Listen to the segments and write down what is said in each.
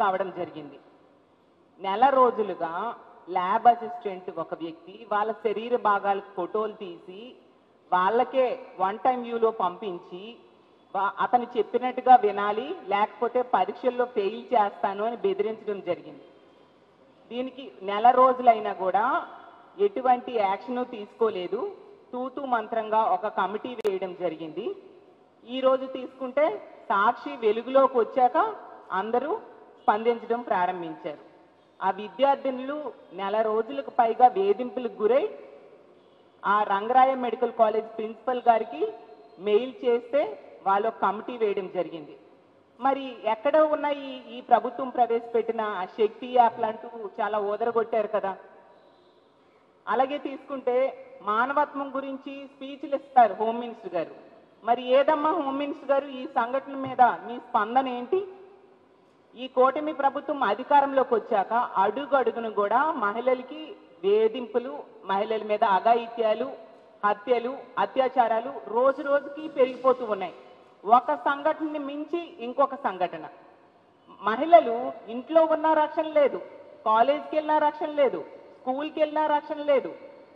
కావడం జరిగింది. నెల రోజులుగా ల్యాబ్ అసిస్టెంట్ ఒక వ్యక్తి వాళ్ళ శరీర భాగాలకు ఫోటోలు తీసి వాళ్ళకే వన్ టైం వ్యూలో పంపించి అతను చెప్పినట్టుగా వినాలి, లేకపోతే పరీక్షల్లో ఫెయిల్ చేస్తాను అని బెదిరించడం జరిగింది. దీనికి నెల రోజులైనా కూడా ఎటువంటి యాక్షన్ తీసుకోలేదు. తూతూ మంత్రంగా ఒక కమిటీ వేయడం జరిగింది. ఈరోజు తీసుకుంటే సాక్షి వెలుగులోకి వచ్చాక అందరూ స్పందించడం ప్రారంభించారు. ఆ విద్యార్థినులు నెల రోజులకు పైగా వేధింపులకు గురై ఆ రంగరాయ మెడికల్ కాలేజ్ ప్రిన్సిపల్ గారికి మెయిల్ చేస్తే వాళ్ళు కమిటీ వేయడం జరిగింది. మరి ఎక్కడ ఉన్న ఈ ప్రభుత్వం ప్రవేశపెట్టిన శక్తి యాప్లు అంటూ చాలా ఓదరగొట్టారు కదా. అలాగే తీసుకుంటే మానవత్వం గురించి స్పీచ్లు ఇస్తారు హోమ్ మినిస్టర్ గారు. మరి ఏదమ్మా హోమ్ మినిస్టర్ గారు, ఈ సంఘటన మీద మీ స్పందన ఏంటి? ఈ కూటమి ప్రభుత్వం అధికారంలోకి వచ్చాక అడుగడుగును కూడా మహిళలకి వేధింపులు, మహిళల మీద అఘాయిత్యాలు, హత్యలు, అత్యాచారాలు రోజు రోజుకి పెరిగిపోతూ ఉన్నాయి. ఒక సంఘటనని మించి ఇంకొక సంఘటన. మహిళలు ఇంట్లో ఉన్న రక్షణ లేదు, కాలేజ్కి వెళ్ళినా రక్షణ లేదు, స్కూల్కి వెళ్ళినా రక్షణ లేదు.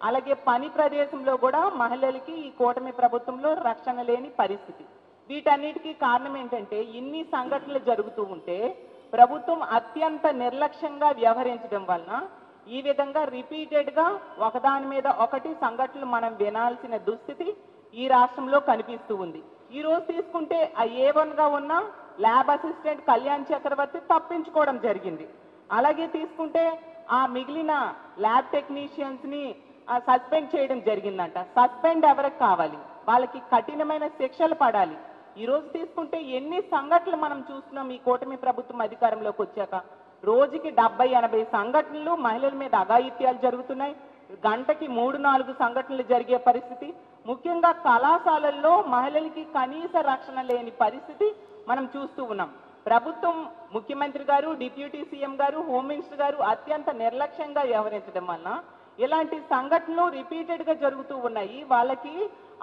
అలాగే పని ప్రదేశంలో కూడా మహిళలకి ఈ కూటమి ప్రభుత్వంలో రక్షణ లేని పరిస్థితి. వీటన్నిటికీ కారణం ఏంటంటే ఇన్ని సంఘటనలు జరుగుతూ ఉంటే ప్రభుత్వం అత్యంత నిర్లక్ష్యంగా వ్యవహరించడం వలన ఈ విధంగా రిపీటెడ్గా ఒకదాని మీద ఒకటి సంఘటనలు మనం వినాల్సిన దుస్థితి ఈ రాష్ట్రంలో కనిపిస్తూ ఉంది. ఈరోజు తీసుకుంటే ఆ A1గా ఉన్న ల్యాబ్ అసిస్టెంట్ కళ్యాణ్ చక్రవర్తి తప్పించుకోవడం జరిగింది. అలాగే తీసుకుంటే ఆ మిగిలిన ల్యాబ్ టెక్నీషియన్స్ని సస్పెండ్ చేయడం జరిగిందంట. సస్పెండ్ ఎవరికి కావాలి? వాళ్ళకి కఠినమైన శిక్షలు పడాలి. ఈరోజు తీసుకుంటే ఎన్ని సంఘటనలు మనం చూస్తున్నాం ఈ కూటమి ప్రభుత్వం అధికారంలోకి వచ్చాక. రోజుకి 70-80 సంఘటనలు మహిళల మీద అఘాయిత్యాలు జరుగుతున్నాయి. గంటకి 3-4 సంఘటనలు జరిగే పరిస్థితి. ముఖ్యంగా కళాశాలల్లో మహిళలకి కనీస రక్షణ లేని పరిస్థితి మనం చూస్తూ ఉన్నాం. ప్రభుత్వం, ముఖ్యమంత్రి గారు, డిప్యూటీ సీఎం గారు, హోమ్ మినిస్టర్ గారు అత్యంత నిర్లక్ష్యంగా వ్యవహరించడం వలన ఇలాంటి సంఘటనలు రిపీటెడ్గా జరుగుతూ ఉన్నాయి. వాళ్ళకి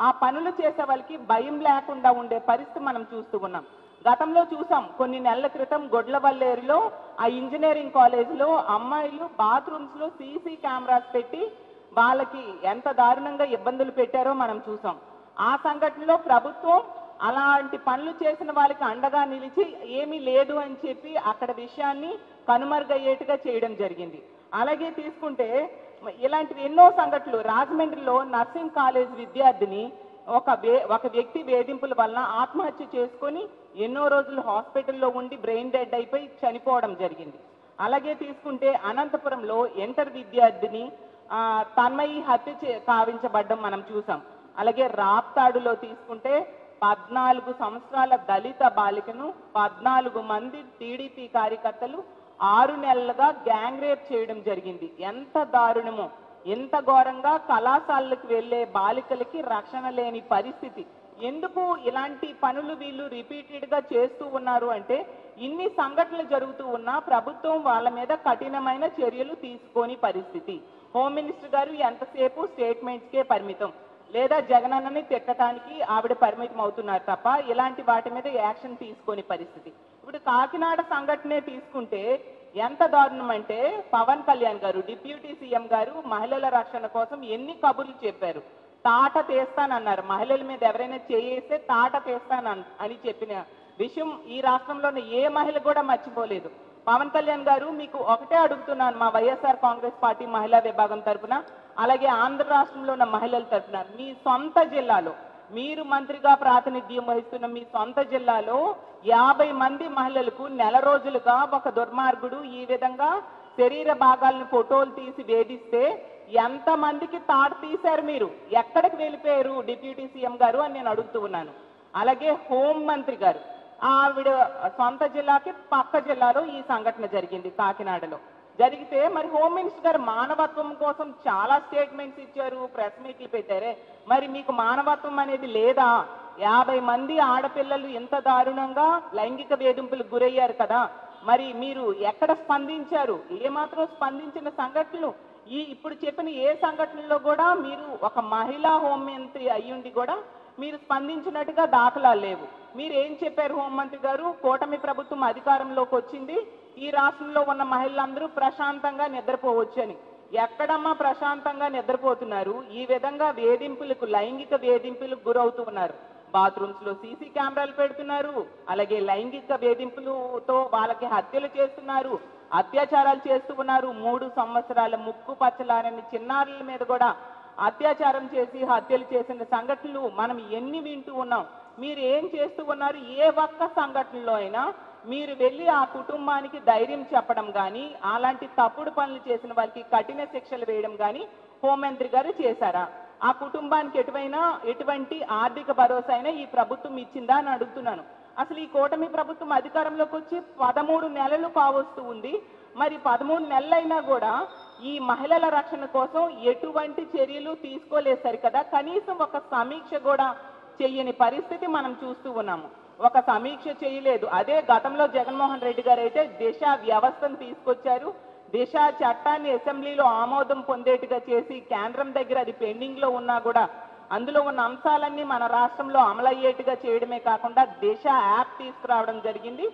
ఆ పనులు చేసే వాళ్ళకి భయం లేకుండా ఉండే పరిస్థితి మనం చూస్తూ ఉన్నాం. గతంలో చూసాం, కొన్ని నెలల క్రితం గొడ్లవల్లేరులో ఆ ఇంజనీరింగ్ కాలేజీలో అమ్మాయిలు బాత్రూమ్స్లో సీసీ కెమెరాస్ పెట్టి వాళ్ళకి ఎంత దారుణంగా ఇబ్బందులు పెట్టారో మనం చూసాం. ఆ సంఘటనలో ప్రభుత్వం అలాంటి పనులు చేసిన వాళ్ళకి అండగా నిలిచి ఏమీ లేదు అని చెప్పి అక్కడ విషయాన్ని కనుమరుగయ్యేట్టుగా చేయడం జరిగింది. అలాగే తీసుకుంటే ఇలాంటివి ఎన్నో సంఘటనలు. రాజమండ్రిలో నర్సింగ్ కాలేజ్ విద్యార్థిని ఒక వ్యక్తి వేధింపుల వలన ఆత్మహత్య చేసుకొని ఎన్నో రోజులు హాస్పిటల్లో ఉండి బ్రెయిన్ డెడ్ అయిపోయి చనిపోవడం జరిగింది. అలాగే తీసుకుంటే అనంతపురంలో ఇంటర్ విద్యార్థిని తన్మయి హత్య కావించబడ్డం మనం చూసాం. అలాగే రాప్తాడులో తీసుకుంటే 14 సంవత్సరాల దళిత బాలికను 14 మంది టీడీపీ కార్యకర్తలు 6 నెలలుగా గ్యాంగ్ రేప్ చేయడం జరిగింది. ఎంత దారుణమో! ఎంత ఘోరంగా కళాశాలలకు వెళ్ళే బాలికలకి రక్షణ లేని పరిస్థితి. ఎందుకు ఇలాంటి పనులు వీళ్ళు రిపీటెడ్గా చేస్తూ ఉన్నారు అంటే ఇన్ని సంఘటనలు జరుగుతూ ఉన్నా ప్రభుత్వం వాళ్ళ మీద కఠినమైన చర్యలు తీసుకోని పరిస్థితి. హోమ్ మినిస్టర్ గారు ఎంతసేపు స్టేట్మెంట్స్కే పరిమితం, లేదా జగనన్నని తిట్టడానికి ఆవిడ పరిమితం అవుతున్నారు తప్ప ఇలాంటి వాటి మీద యాక్షన్ తీసుకోని పరిస్థితి. ఇప్పుడు కాకినాడ సంఘటనే తీసుకుంటే ఎంత దారుణం అంటే పవన్ కళ్యాణ్ గారు, డిప్యూటీ సీఎం గారు మహిళల రక్షణ కోసం ఎన్ని కబుర్లు చెప్పారు. తాట తీస్తానన్నారు. మహిళల మీద ఎవరైనా చేయేస్తే తాట తీస్తానని చెప్పిన విషయం ఈ రాష్ట్రంలోని ఏ మహిళ కూడా మర్చిపోలేదు. పవన్ కళ్యాణ్ గారు, మీకు ఒకటే అడుగుతున్నాను మా వైఎస్ఆర్ కాంగ్రెస్ పార్టీ మహిళా విభాగం తరఫున, అలాగే ఆంధ్ర రాష్ట్రంలో ఉన్న మహిళల తరఫున, మీ సొంత జిల్లాలో మీరు మంత్రిగా ప్రాతినిధ్యం వహిస్తున్న మీ సొంత జిల్లాలో 50 మంది మహిళలకు నెల రోజులుగా ఒక దుర్మార్గుడు ఈ విధంగా శరీర భాగాలను ఫోటోలు తీసి వేధిస్తే ఎంతమందికి తాట తీశారు? మీరు ఎక్కడికి వెళ్ళిపోయారు డిప్యూటీ సీఎం గారు అని నేను అడుగుతూ ఉన్నాను. అలాగే హోం మంత్రి గారు, ఆవిడ సొంత జిల్లాకి పక్క జిల్లాలో ఈ సంఘటన జరిగింది, కాకినాడలో జరిగితే మరి హోమ్ మినిస్టర్ గారు మానవత్వం కోసం చాలా స్టేట్మెంట్స్ ఇచ్చారు, ప్రెస్ మీట్లు పెట్టారే, మరి మీకు మానవత్వం అనేది లేదా? 50 మంది ఆడపిల్లలు ఎంత దారుణంగా లైంగిక వేధింపులకు గురయ్యారు కదా, మరి మీరు ఎక్కడ స్పందించారు? ఏమాత్రం స్పందించిన సంఘటనలు ఇప్పుడు చెప్పిన ఏ సంఘటనలో కూడా మీరు ఒక మహిళా హోంమంత్రి అయ్యుండి కూడా మీరు స్పందించినట్టుగా దాఖలాలు లేవు. మీరు ఏం చెప్పారు హోంమంత్రి గారు? కూటమి ప్రభుత్వం అధికారంలోకి వచ్చింది, ఈ రాష్ట్రంలో ఉన్న మహిళలందరూ ప్రశాంతంగా నిద్రపోవచ్చని. ఎక్కడమ్మా ప్రశాంతంగా నిద్రపోతున్నారు? ఈ విధంగా వేధింపులకు, లైంగిక వేధింపులకు గురవుతూ ఉన్నారు. బాత్రూమ్స్ లో సీసీ కెమెరాలు పెడుతున్నారు, అలాగే లైంగిక వేధింపులతో వాళ్ళకి హత్యలు చేస్తున్నారు, అత్యాచారాలు చేస్తూ ఉన్నారు. 3 సంవత్సరాల ముక్కు పచ్చలారని చిన్నారుల మీద కూడా అత్యాచారం చేసి హత్యలు చేసిన సంఘటనలు మనం ఎన్ని వింటూ ఉన్నాం. మీరు ఏం చేస్తూ ఉన్నారు? ఏ ఒక్క సంఘటనలో అయినా మీరు వెళ్ళి ఆ కుటుంబానికి ధైర్యం చెప్పడం కానీ, అలాంటి తప్పుడు పనులు చేసిన వారికి కఠిన శిక్షలు వేయడం కానీ హోంమంత్రి గారు చేశారా? ఆ కుటుంబానికి ఎటువంటి ఆర్థిక భరోసా అయినా ఈ ప్రభుత్వం ఇచ్చిందా అని అడుగుతున్నాను. అసలు ఈ కూటమి ప్రభుత్వం అధికారంలోకి వచ్చి 13 నెలలు కావస్తూ ఉంది. మరి 13 నెలలైనా కూడా ఈ మహిళల రక్షణ కోసం ఎటువంటి చర్యలు తీసుకోలేదు సరికదా. కనీసం ఒక సమీక్ష కూడా చెయ్యని పరిస్థితి మనం చూస్తూ ఉన్నాము. ఒక సమీక్ష చేయలేదు. అదే గతంలో జగన్మోహన్ రెడ్డి గారు అయితే దిశ వ్యవస్థను తీసుకొచ్చారు. దిశ చట్టాన్ని అసెంబ్లీలో ఆమోదం పొందేట్టుగా చేసి కేంద్రం దగ్గర అది పెండింగ్ లో ఉన్నా కూడా అందులో ఉన్న అంశాలన్నీ మన రాష్ట్రంలో అమలయ్యేట్టుగా చేయడమే కాకుండా దిశ యాప్ తీసుకురావడం జరిగింది.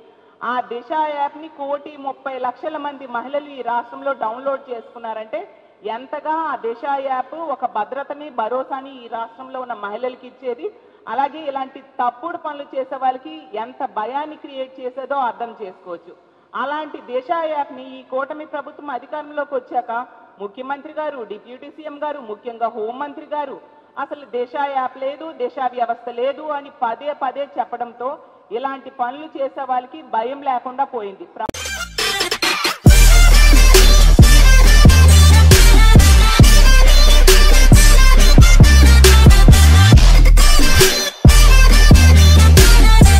ఆ దిశ యాప్ ని 1,30,00,000 మంది మహిళలు ఈ రాష్ట్రంలో డౌన్లోడ్ చేసుకున్నారంటే ఎంతగా ఆ దిశ యాప్ ఒక భద్రతని, భరోసాని ఈ రాష్ట్రంలో ఉన్న మహిళలకి ఇచ్చేది. అలాగే ఇలాంటి తప్పుడు పనులు చేసే వాళ్ళకి ఎంత భయాన్ని క్రియేట్ చేసేదో అర్థం చేసుకోవచ్చు. అలాంటి దిశ యాప్ని ఈ కూటమి ప్రభుత్వం అధికారంలోకి వచ్చాక ముఖ్యమంత్రి గారు, డిప్యూటీ సీఎం గారు, ముఖ్యంగా హోంమంత్రి గారు అసలు దిశ యాప్ లేదు, దిశ వ్యవస్థ లేదు అని పదే పదే చెప్పడంతో ఇలాంటి పనులు చేసే వాళ్ళకి భయం లేకుండా పోయింది.